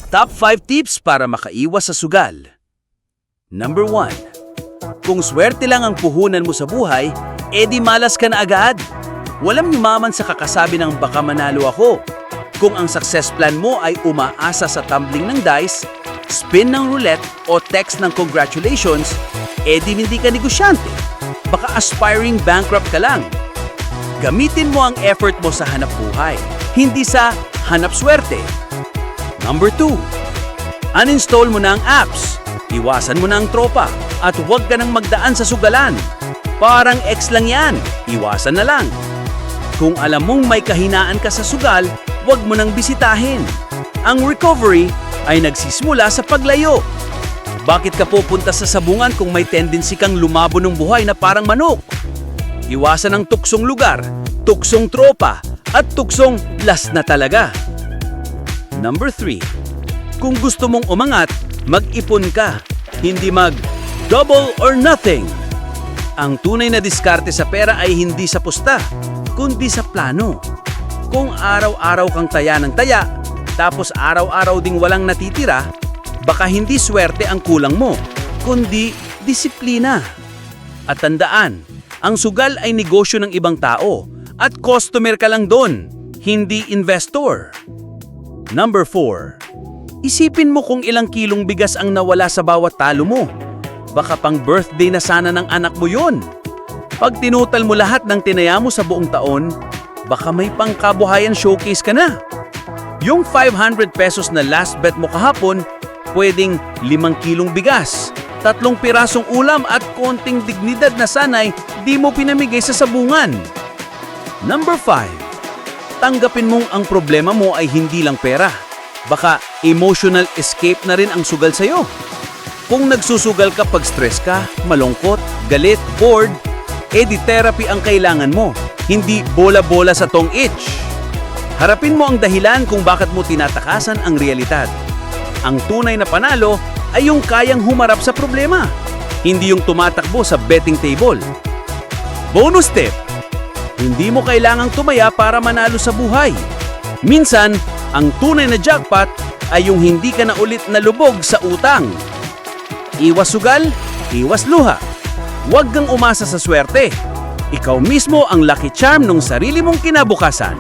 Top 5 tips para makaiwas sa sugal. Number 1. Kung swerte lang ang puhunan mo sa buhay, edi malas ka na agad. Walang yumaman sa kakasabi ng baka manalo ako. Kung ang success plan mo ay umaasa sa tumbling ng dice, spin ng roulette o text ng congratulations, edi hindi ka negosyante. Baka aspiring bankrupt ka lang. Gamitin mo ang effort mo sa hanap buhay, hindi sa hanap swerte. Number 2. Uninstall mo na ang apps. Iwasan mo na ang tropa at huwag ka nang magdaan sa sugalan. Parang ex lang yan, iwasan na lang. Kung alam mong may kahinaan ka sa sugal, huwag mo nang bisitahin. Ang recovery ay nagsisimula sa paglayo. Bakit ka pupunta sa sabungan kung may tendency kang lumabo ng buhay na parang manok? Iwasan ang tuksong lugar, tuksong tropa, at tuksong last na talaga. Number 3. Kung gusto mong umangat, mag-ipon ka, hindi mag-double or nothing. Ang tunay na diskarte sa pera ay hindi sa pusta, kundi sa plano. Kung araw-araw kang taya ng taya, tapos araw-araw ding walang natitira, baka hindi swerte ang kulang mo, kundi disiplina. At tandaan, ang sugal ay negosyo ng ibang tao at customer ka lang doon, hindi investor. Number 4. Isipin mo kung ilang kilong bigas ang nawala sa bawat talo mo. Baka pang birthday na sana ng anak mo yun. Pag tinutal mo lahat ng tinaya mo sa buong taon, baka may pangkabuhayan showcase ka na. Yung 500 pesos na last bet mo kahapon, pwedeng 5 kilong bigas, 3 pirasong ulam at konting dignidad na sanay di mo pinamigay sa sabungan. Number 5. Tanggapin mong ang problema mo ay hindi lang pera. Baka emotional escape na rin ang sugal sa'yo. Kung nagsusugal ka pag stress ka, malungkot, galit, bored, edi therapy ang kailangan mo, hindi bola-bola sa tong itch. Harapin mo ang dahilan kung bakit mo tinatakasan ang realidad. Ang tunay na panalo ay yung kayang humarap sa problema, hindi yung tumatakbo sa betting table. Bonus tip: hindi mo kailangang tumaya para manalo sa buhay. Minsan, ang tunay na jackpot ay yung hindi ka na ulit nalubog sa utang. Iwas sugal, iwas luha. Huwag kang umasa sa swerte. Ikaw mismo ang lucky charm ng sarili mong kinabukasan.